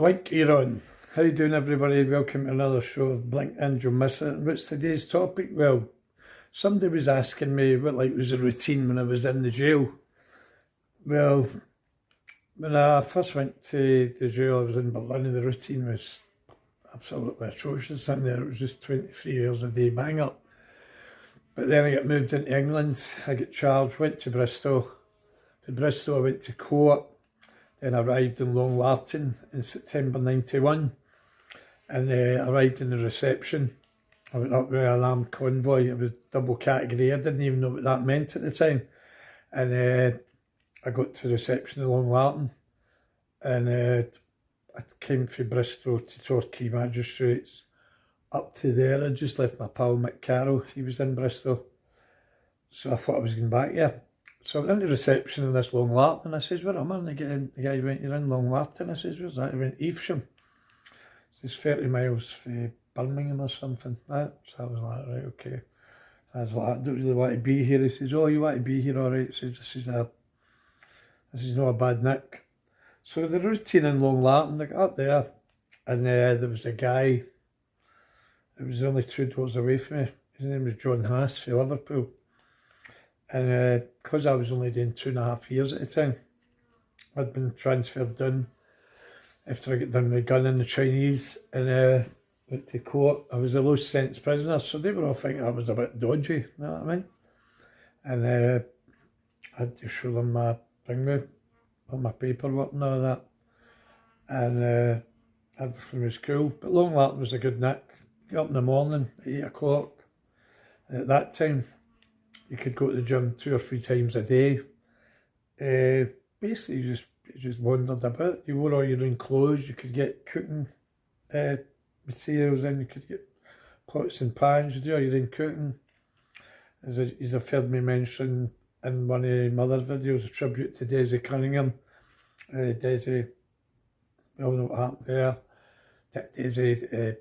Blink, you're on. How you doing, everybody? Welcome to another show of Blink and You'll Miss It. What's today's topic? Well, somebody was asking me what was the routine when I was in the jail. Well, when I first went to the jail, I was in Berlin, and the routine was absolutely atrocious in there. It was just 23 hours a day, bang up. But then I got moved into England. I got charged, went to Bristol. From Bristol, I went to court. Then I arrived in Long Lartin in September 91 and arrived in the reception. I went up with an armed convoy. It was double category. I didn't even know what that meant at the time. And I got to reception in Long Lartin, and I came from Bristol to Torquay Magistrates. Up to there, I just left my pal Mick Carroll. He was in Bristol. So I thought I was going back here. So I went into reception in this Long Lartin, and I says, "Where am I?" And the guy went, "You're in Long Lartin." I says, "Where's that?" He went, "Evesham." He says, 30 miles from Birmingham or something. Right? So I was like, right, okay. I was like, "I don't really want to be here." He says, "Oh, you want to be here, all right." He says, "This is not a bad nick." So the routine in Long Lartin, I got up there, and there was a guy, it was only 2 doors away from me. His name was John Haas from Liverpool. And because I was only doing 2.5 years at the time, I'd been transferred down after I got done with the gun in the Chinese, and went to court. I was a low sentence prisoner, so they were all thinking I was a bit dodgy, you know what I mean? And I had to show them my thing with all my paperwork and all that. And everything was cool. But Long Lartin was a good nick. Get up in the morning at 8 o'clock. And at that time, you could go to the gym 2 or 3 times a day. Basically, you just wandered about. You wore all your own clothes. You could get cooking materials in. You could get pots and pans. You do all your own cooking. As I've heard me mention in one of my other videos, a tribute to Desi Cunningham. Desi, we all know what happened there. Desi,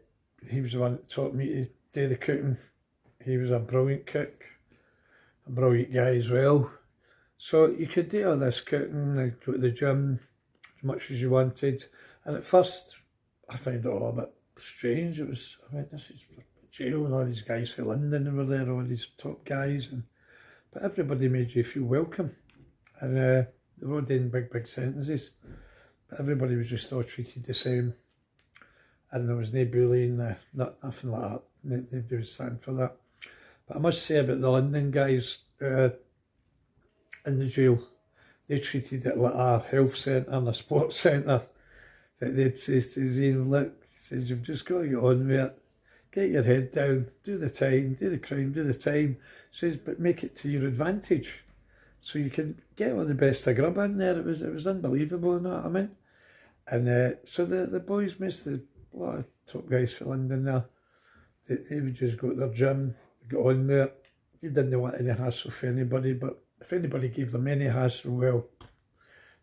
he was the one that taught me to do the cooking. He was a brilliant cook. A brilliant guy as well. So you could do all this cooking and go to the gym as much as you wanted. And at first, I found it all a bit strange. It was, I mean, this is jail, and all these guys from London were there, all these top guys. But everybody made you feel welcome. And they were all doing big sentences. But everybody was just all treated the same. And there was no bullying, nothing like that. Nobody was standing for that. But I must say about the London guys in the jail, they treated it like a health centre and a sports centre. That they'd say to Zane, "Look," he says, "you've just got to get on with it. Get your head down, do the time, do the crime, do the time." He says, "But make it to your advantage, so you can get all the best of grub in there." It was unbelievable, you know what I mean? And so the boys, a lot of top guys for London there, they would just go to their gym, get on with it. They didn't want any hassle for anybody, but if anybody gave them any hassle, well,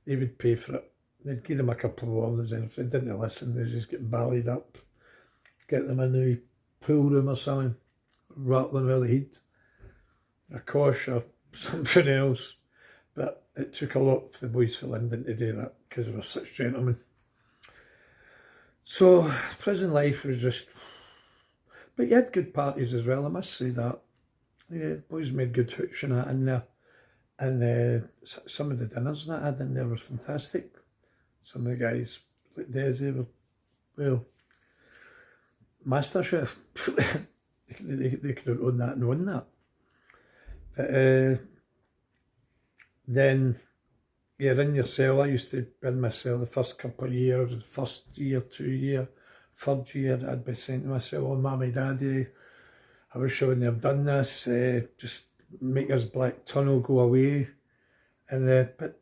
they would pay for it. They'd give them a couple of orders, and if they didn't listen, they'd just get ballied up, get them in the pool room or something, rattle them with the heat, a cosh or something else. But it took a lot for the boys for London to do that, because they were such gentlemen. So prison life was just, but you had good parties as well, I must say that. Yeah, boys made good hooch and that in there. And some of the dinners that I had in there were fantastic. Some of the guys, like Desi, were, well, master chef. they could have owned that and won that. But then, yeah, in your cell, I used to be in my cell the first couple of years, the first year, 2 year, third year, I'd be saying to myself, "Oh, Mammy, Daddy, I wish I wouldn't have done this, just make this black tunnel go away." And but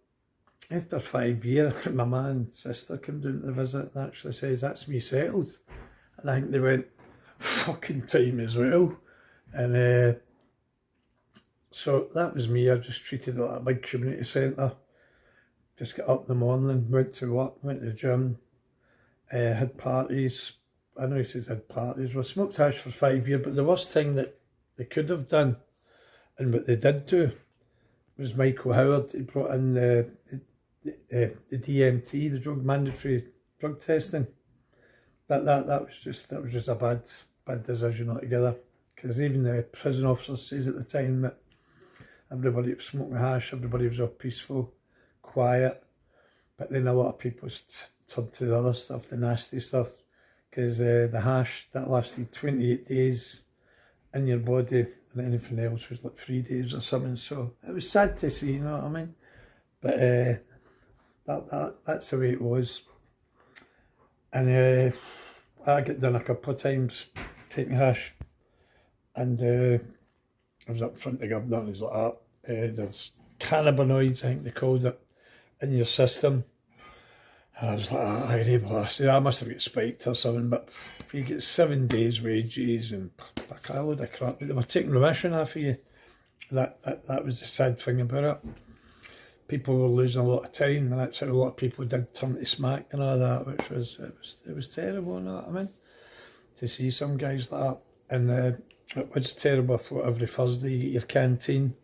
after 5 years, my man and sister came down to visit and actually says, "That's me settled." And I think they went, "Fucking time as well." And so that was me. I just treated it like a big community centre. Just got up in the morning, went to work, went to the gym, had parties. I know he says had parties. We smoked hash for 5 years, but the worst thing that they could have done, and what they did do, was Michael Howard. He brought in the DMT, the drug drug testing. That was just a bad decision altogether. Because even the prison officers says at the time that everybody was smoking hash, everybody was all peaceful, quiet. But then a lot of people turned to the other stuff, the nasty stuff. Because the hash, that lasted 28 days in your body, and anything else was like 3 days or something. So it was sad to see, you know what I mean? But that's the way it was. And I got done a couple of times taking hash, and I was up front of the governor, and he's like, there's cannabinoids, I think they called it, in your system. And I was like, I must have got spiked or something, but you get 7 days wages and a load of crap. But they were taking remission off of you. That was the sad thing about it. People were losing a lot of time, and that's how a lot of people did turn to smack and all that, which was it was terrible, you know what I mean? To see some guys like that. And it was terrible. I thought every Thursday you get your canteen,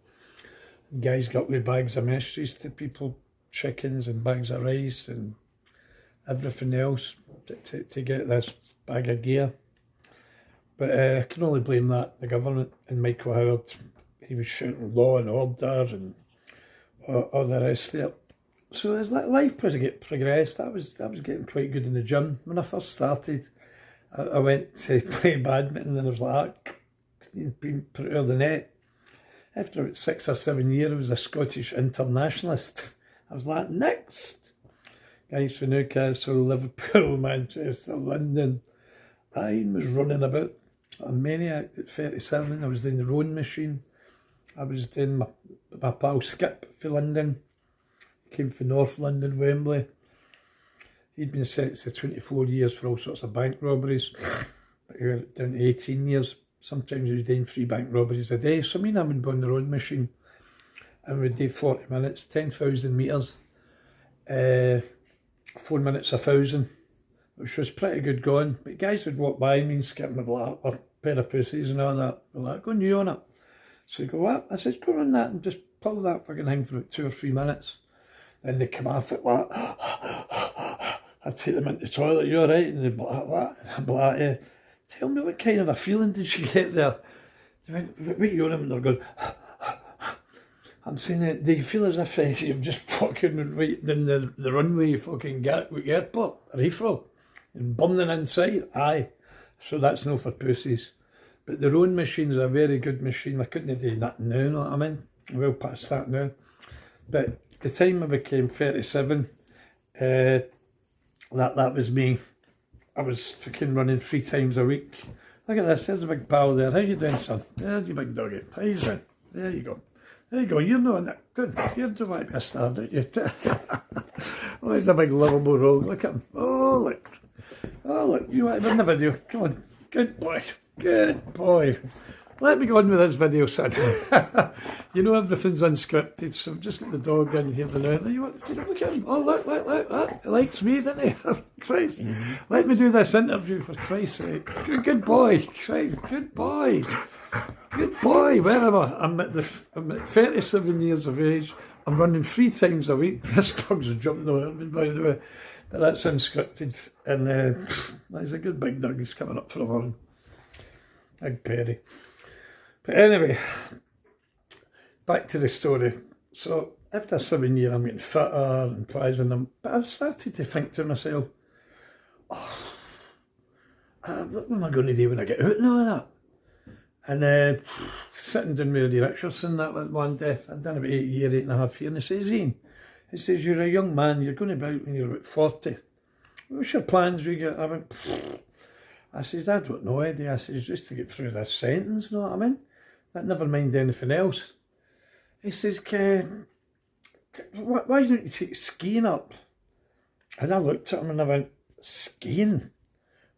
and guys got with bags of messages to people, chickens and bags of rice and everything else to get this bag of gear. But I can only blame the government and Michael Howard. He was shouting law and order and all the rest of it. So as life progressed, I was getting quite good in the gym. When I first started, I went to play badminton, and I was like, being put out of the net. After about 6 or 7 years, I was a Scottish internationalist. I was like, next. Guys from Newcastle, Liverpool, Manchester, London. I was running about. A maniac at 37. I was doing the rowing machine. I was doing my pal Skip for London. He came from North London, Wembley. He'd been sentenced to 24 years for all sorts of bank robberies. But he went down to 18 years. Sometimes he was doing 3 bank robberies a day. So me and him would be on the rowing machine. And we'd do 40 minutes, 10,000 metres. 4 minutes 1,000. Which was pretty good going. But guys would walk by me and Skip me like, or pair of pussies and all that. They're like, go on you on it. So he'd go, what? I said, go on that and just pull that fucking thing for about 2 or 3 minutes. Then they come off it like, I'd take them into the toilet, you alright? And they'd be like, what? And I'd be like, tell me what kind of a feeling did she get there? They went, what you on them? And they're going, I'm saying, do you feel as if you've just fucking right down the runway fucking Gatwick Airport, Heathrow, and burning inside? Aye. So that's no for pussies. But the rowing machine is a very good machine. I couldn't do that now, you know what I mean? I'm well past that now. But the time I became 37, that was me. I was fucking running 3 times a week. Look at this, there's a big pal there. How you doing, son? There's your big doggy. How you doing? There you go. There you go, you're knowing that. Good. You're doing like a star, don't you? Oh, he's a big lovable rogue. Look at him. Oh, look. Oh, look. You want to be in the video? Come on. Good boy. Good boy. Let me go on with this video, son. You know everything's unscripted, so I've just got the dog in here now. You want to look at him? Oh, look. He likes me, doesn't he? Christ. Mm-hmm. Let me do this interview, for Christ's sake. Good boy. Christ. Good boy. Good boy. Where am I? I'm at 37 years of age. I'm running 3 times a week. This dog's jumping over me, by the way. But that's unscripted. And he's a good big dog. He's coming up for a run. Big Perry. But anyway, back to the story. So after 7 years, I'm getting fitter and pleasant. But I started to think to myself, what am I going to do when I get out and all that? And sitting down with Eddie Richardson that one day, I'd done about 8.5 years, and he says, Ian, he says, you're a young man, you're going to be out when you're about 40. What's your plans? I went, I says, I don't know, Eddie. I says, just to get through this sentence, you know what I mean? That never mind anything else. He says, why don't you take skiing up? And I looked at him and I went, skiing?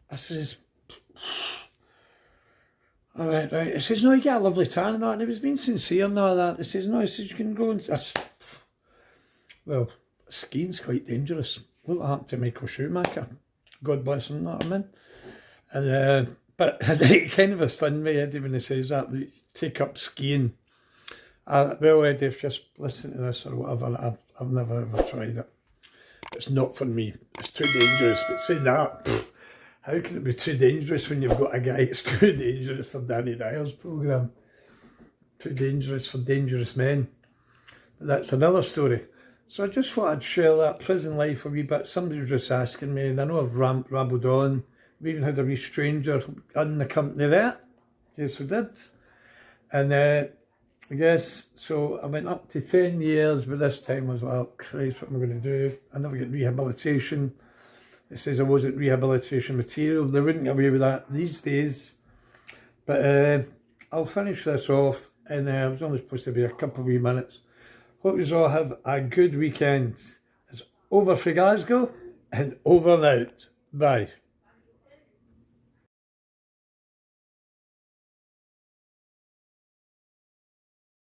I says, I went, right. He says, no, you get a lovely tan and all. And he was being sincere and all that. He says, no, he says, you can go and... Well, skiing's quite dangerous. Look what happened to Michael Schumacher. God bless him, you know what I mean? And, but it kind of stunned me, Eddie, when he says that, take up skiing. Well, Eddie, if just listen to this or whatever, I've never ever tried it. It's not for me. It's too dangerous. But saying that, how can it be too dangerous when you've got a guy that's too dangerous for Danny Dyer's programme? Too dangerous for dangerous men. But that's another story. So I just thought I'd share that prison life a wee bit. Somebody was just asking me, and I know I've rambled on. We even had a wee stranger in the company there. Yes, we did. And I guess, so I went up to 10 years, but this time I was like, oh, Christ, what am I going to do? I never get rehabilitation. It says I wasn't rehabilitation material. They wouldn't get away with that these days. But I'll finish this off, and it was only supposed to be a couple of wee minutes. Hope you all have a good weekend. It's over for Glasgow, and over and out. Bye.